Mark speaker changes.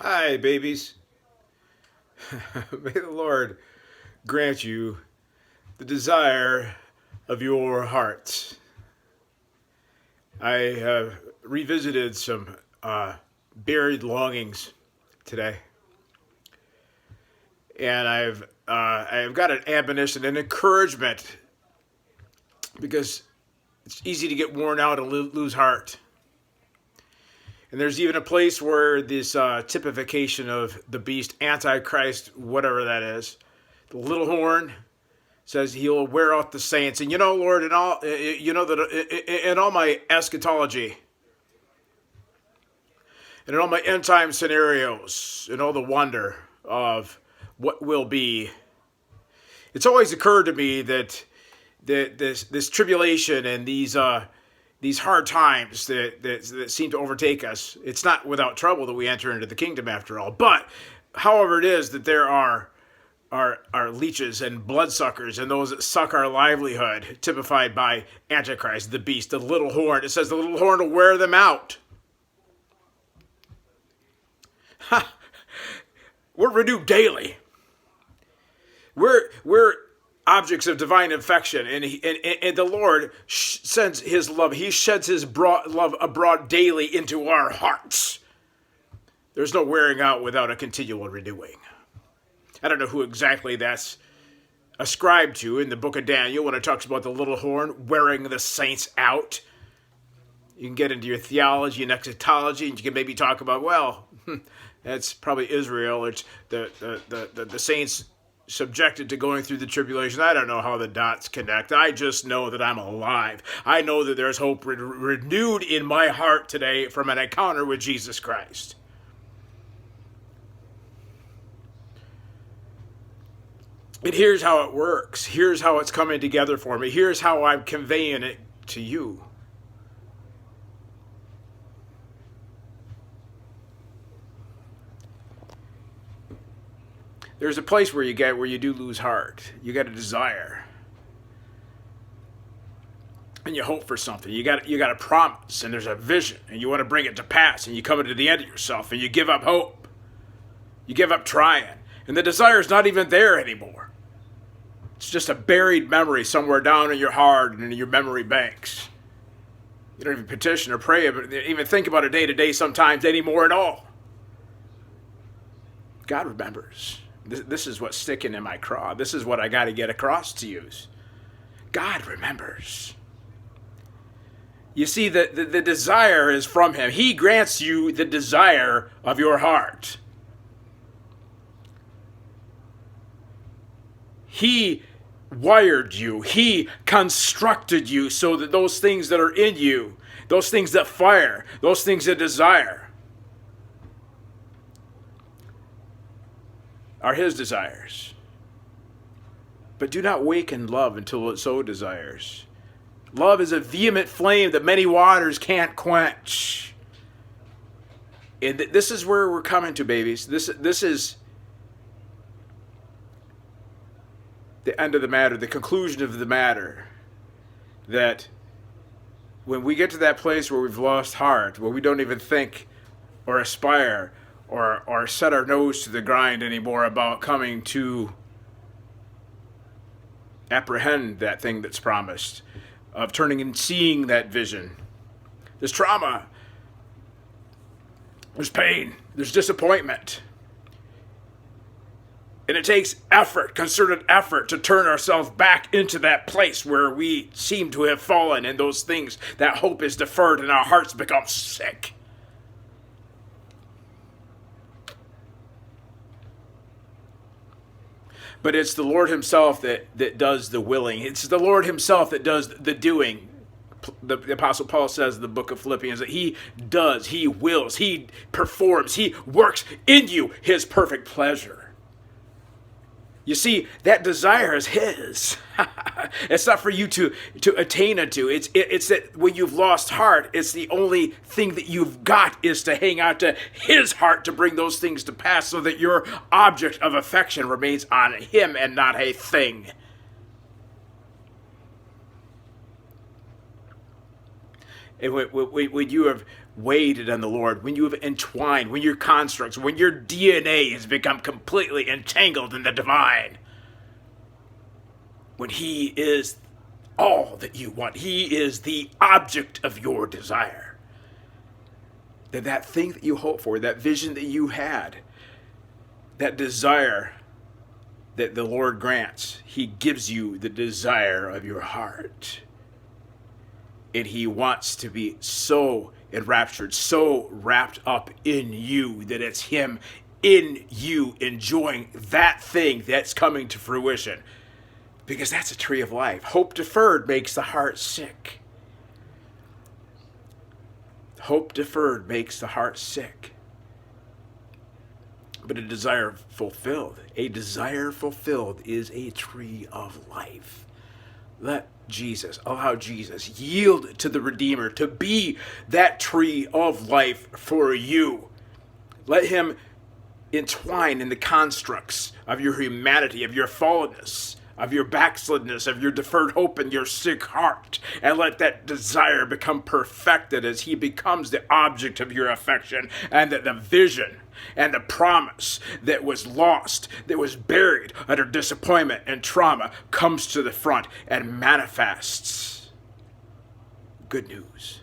Speaker 1: Hi, babies. May the Lord grant you the desire of your hearts. I have revisited some buried longings today, and I've got an admonition, an encouragement, because it's easy to get worn out and lose heart. And there's even a place where this typification of the beast, Antichrist, whatever that is, the little horn, says he'll wear out the saints. And Lord, in all in all my eschatology, and in all my end time scenarios, and all the wonder of what will be, it's always occurred to me that this tribulation and these hard times that seem to overtake us, it's not without trouble that we enter into the kingdom after all. But however it is that there are leeches and bloodsuckers and those that suck our livelihood, typified by Antichrist, the beast, the little horn. It says the little horn will wear them out. We're renewed daily. We're objects of divine affection, and the Lord sends His love. He sheds His love abroad daily into our hearts. There's no wearing out without a continual renewing. I don't know who exactly that's ascribed to in the book of Daniel when it talks about the little horn wearing the saints out. You can get into your theology and eschatology, and you can maybe talk about, well, that's probably Israel. It's the saints subjected to going through the tribulation. I don't know how the dots connect. I just know that I'm alive. I know that there's hope renewed in my heart today from an encounter with Jesus Christ. And here's how it works. Here's how it's coming together for me. Here's how I'm conveying it to you. There's a place where you do lose heart. You got a desire, and you hope for something. You got a promise, and there's a vision, and you want to bring it to pass, and you come into the end of yourself, and you give up hope. You give up trying, and the desire is not even there anymore. It's just a buried memory somewhere down in your heart and in your memory banks. You don't even petition or pray, but even think about it day to day sometimes anymore at all. God remembers. This is what's sticking in my craw. This is what I got to get across to you. God remembers. You see, the desire is from Him. He grants you the desire of your heart. He wired you. He constructed you so that those things that are in you, those things that fire, those things that desire, are His desires. But do not waken love until it so desires. Love is a vehement flame that many waters can't quench. And this is where we're coming to, babies. This is the end of the matter, the conclusion of the matter. That when we get to that place where we've lost heart, where we don't even think or aspire or set our nose to the grind anymore about coming to apprehend that thing that's promised, of turning and seeing that vision. There's trauma. There's pain. There's disappointment. And it takes effort, concerted effort, to turn ourselves back into that place where we seem to have fallen, and those things, that hope is deferred and our hearts become sick. But it's the Lord Himself that does the willing. It's the Lord Himself that does the doing. The Apostle Paul says in the book of Philippians that He does, He wills, He performs, He works in you His perfect pleasure. You see, that desire is His. It's not for you to attain unto. It's that when you've lost heart, it's the only thing that you've got is to hang out to His heart to bring those things to pass, so that your object of affection remains on Him and not a thing. And when you have waited on the Lord, when you have entwined, when your constructs, when your DNA has become completely entangled in the divine, when he is all that you want, he is the object of your desire, then that thing that you hope for, that vision that you had, that desire that the Lord grants, he gives you the desire of your heart. And he wants to be so enraptured, so wrapped up in you, that it's him in you enjoying that thing that's coming to fruition. Because that's a tree of life. Hope deferred makes the heart sick. Hope deferred makes the heart sick. But a desire fulfilled is a tree of life. Allow Jesus, yield to the Redeemer to be that tree of life for you. Let him entwine in the constructs of your humanity, of your fallenness, of your backslidness, of your deferred hope and your sick heart, and let that desire become perfected as he becomes the object of your affection, and that the vision and the promise that was lost, that was buried under disappointment and trauma, comes to the front and manifests good news.